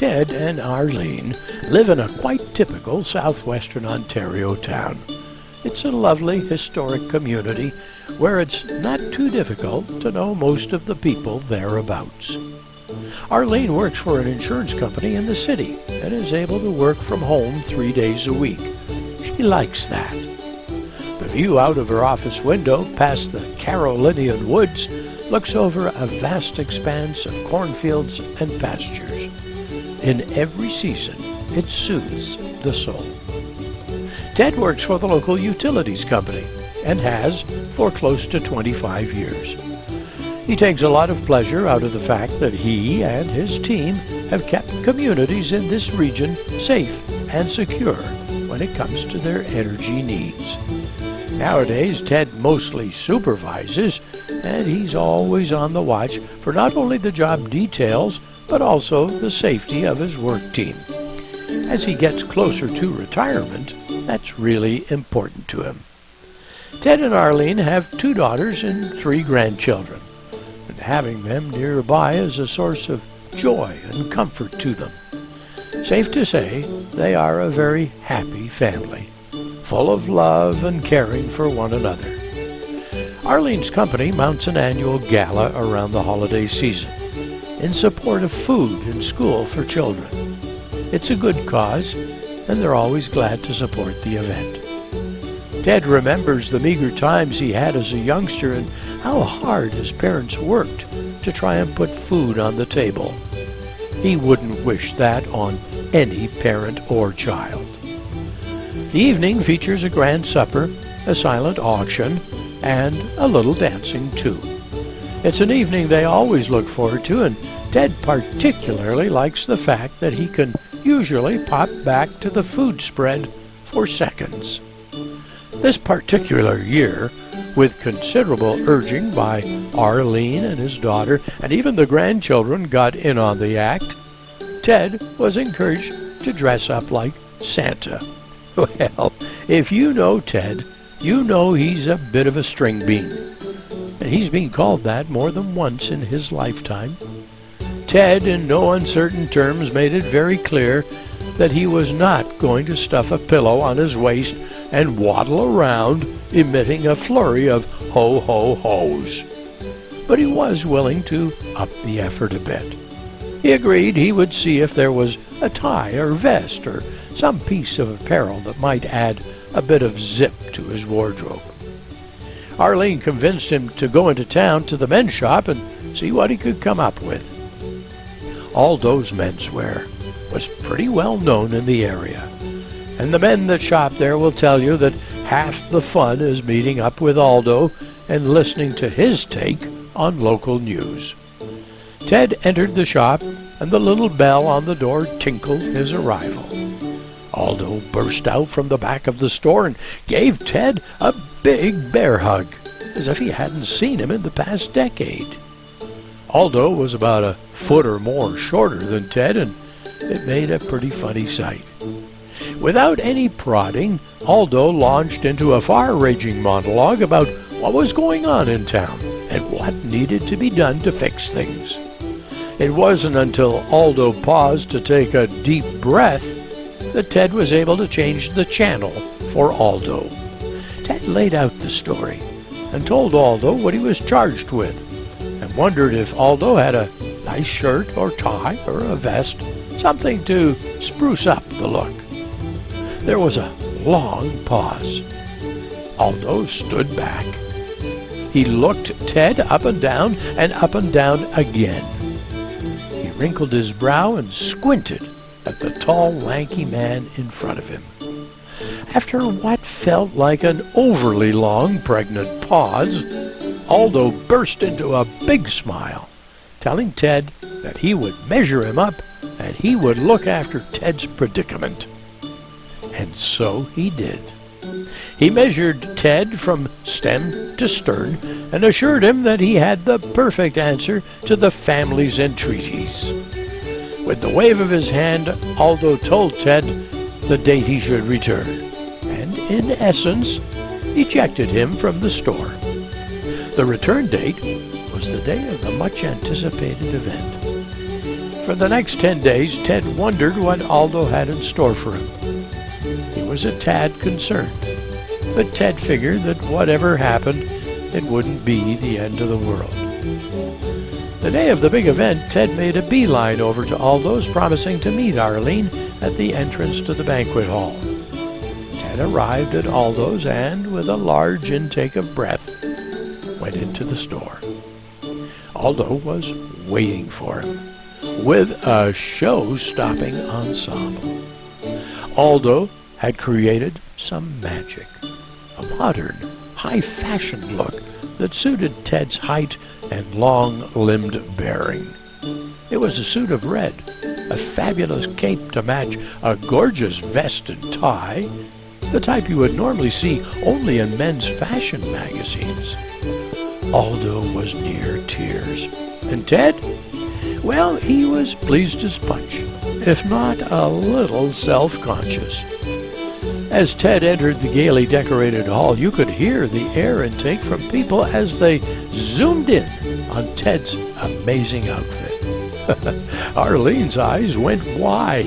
Ted and Arlene live in a quite typical southwestern Ontario town. It's a lovely historic community where it's not too difficult to know most of the people thereabouts. Arlene works for an insurance company in the city and is able to work from home 3 days a week. She likes that. The view out of her office window past the Carolinian woods looks over a vast expanse of cornfields and pastures. In every season, it soothes the soul. Ted works for the local utilities company and has for close to 25 years. He takes a lot of pleasure out of the fact that he and his team have kept communities in this region safe and secure when it comes to their energy needs. Nowadays, Ted mostly supervises, and he's always on the watch for not only the job details, but also the safety of his work team. As he gets closer to retirement, that's really important to him. Ted and Arlene have 2 daughters and 3 grandchildren, and having them nearby is a source of joy and comfort to them. Safe to say, they are a very happy family, full of love and caring for one another. Arlene's company mounts an annual gala around the holiday season in support of food in school for children. It's a good cause, and they're always glad to support the event. Ted remembers the meager times he had as a youngster and how hard his parents worked to try and put food on the table. He wouldn't wish that on any parent or child. The evening features a grand supper, a silent auction, and a little dancing too. It's an evening they always look forward to, and Ted particularly likes the fact that he can usually pop back to the food spread for seconds. This particular year, with considerable urging by Arlene and his daughter, and even the grandchildren got in on the act, Ted was encouraged to dress up like Santa. Well, if you know Ted, you know he's a bit of a string bean, and he's been called that more than once in his lifetime. Ted, in no uncertain terms, made it very clear that he was not going to stuff a pillow on his waist and waddle around emitting a flurry of ho-ho-hos. But he was willing to up the effort a bit. He agreed he would see if there was a tie or vest or some piece of apparel that might add a bit of zip to his wardrobe. Arlene convinced him to go into town to the men's shop and see what he could come up with. Aldo's menswear was pretty well known in the area, and the men that shop there will tell you that half the fun is meeting up with Aldo and listening to his take on local news. Ted entered the shop, and the little bell on the door tinkled his arrival. Aldo burst out from the back of the store and gave Ted a big bear hug, as if he hadn't seen him in the past decade. Aldo was about a foot or more shorter than Ted, and it made a pretty funny sight. Without any prodding, Aldo launched into a far-ranging monologue about what was going on in town and what needed to be done to fix things. It wasn't until Aldo paused to take a deep breath that Ted was able to change the channel for Aldo. Ted laid out the story and told Aldo what he was charged with, and wondered if Aldo had a nice shirt or tie or a vest, something to spruce up the look. There was a long pause. Aldo stood back. He looked Ted up and down again. He wrinkled his brow and squinted at the tall, lanky man in front of him. After what felt like an overly long, pregnant pause, Aldo burst into a big smile, telling Ted that he would measure him up and he would look after Ted's predicament. And so he did. He measured Ted from stem to stern and assured him that he had the perfect answer to the family's entreaties. With the wave of his hand, Aldo told Ted the date he should return, and in essence, ejected him from the store. The return date was the day of the much-anticipated event. For the next 10 days, Ted wondered what Aldo had in store for him. He was a tad concerned, but Ted figured that whatever happened, it wouldn't be the end of the world. The day of the big event, Ted made a beeline over to Aldo's, promising to meet Arlene at the entrance to the banquet hall. Ted arrived at Aldo's and, with a large intake of breath, went into the store. Aldo was waiting for him with a show-stopping ensemble. Aldo had created some magic, a modern, high-fashion look that suited Ted's height and long-limbed bearing. It was a suit of red, a fabulous cape to match a gorgeous vest and tie, the type you would normally see only in men's fashion magazines. Aldo was near tears, and Ted, well, he was pleased as punch, if not a little self-conscious. As Ted entered the gaily decorated hall, you could hear the air intake from people as they zoomed in on Ted's amazing outfit. Arlene's eyes went wide,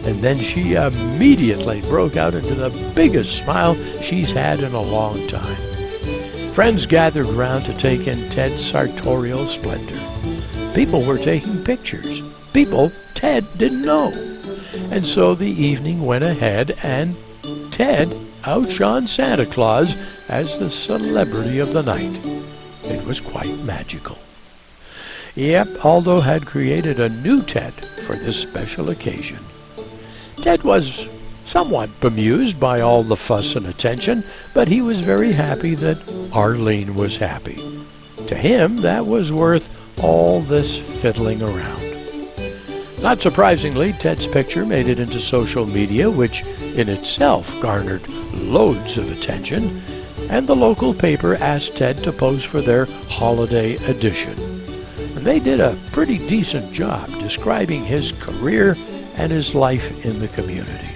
and then she immediately broke out into the biggest smile she's had in a long time. Friends gathered round to take in Ted's sartorial splendor. People were taking pictures, people Ted didn't know. And so the evening went ahead, and Ted outshone Santa Claus as the celebrity of the night. It was quite magical. Yep, Aldo had created a new Ted for this special occasion. Ted was somewhat bemused by all the fuss and attention, but he was very happy that Arlene was happy. To him, that was worth all this fiddling around. Not surprisingly, Ted's picture made it into social media, which in itself garnered loads of attention, and the local paper asked Ted to pose for their holiday edition. And they did a pretty decent job describing his career and his life in the community.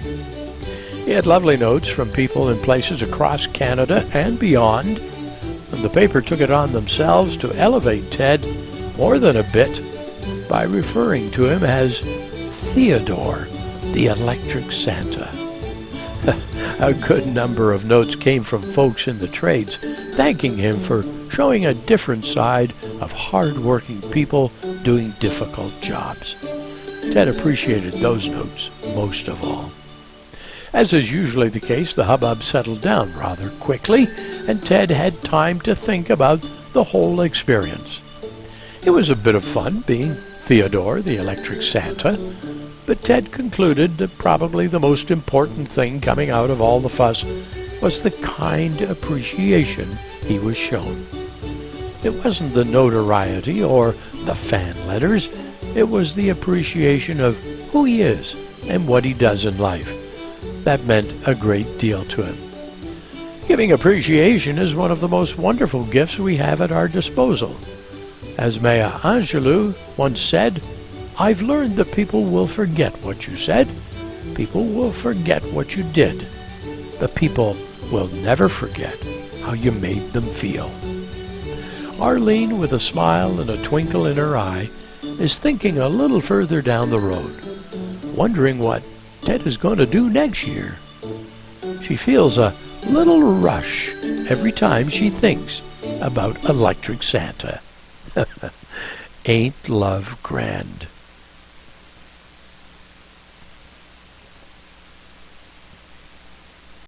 He had lovely notes from people in places across Canada and beyond, and the paper took it on themselves to elevate Ted more than a bit by referring to him as Theodore, the Electric Santa. A good number of notes came from folks in the trades thanking him for showing a different side of hard-working people doing difficult jobs. Ted appreciated those notes most of all. As is usually the case, the hubbub settled down rather quickly, and Ted had time to think about the whole experience. It was a bit of fun being Theodore, the Electric Santa, but Ted concluded that probably the most important thing coming out of all the fuss was the kind appreciation he was shown. It wasn't the notoriety or the fan letters, it was the appreciation of who he is and what he does in life. That meant a great deal to him. Giving appreciation is one of the most wonderful gifts we have at our disposal. As Maya Angelou once said, "I've learned that people will forget what you said, people will forget what you did, but people will never forget how you made them feel." Arlene, with a smile and a twinkle in her eye, is thinking a little further down the road, wondering what Ted is going to do next year. She feels a little rush every time she thinks about Electric Santa. Ain't love grand?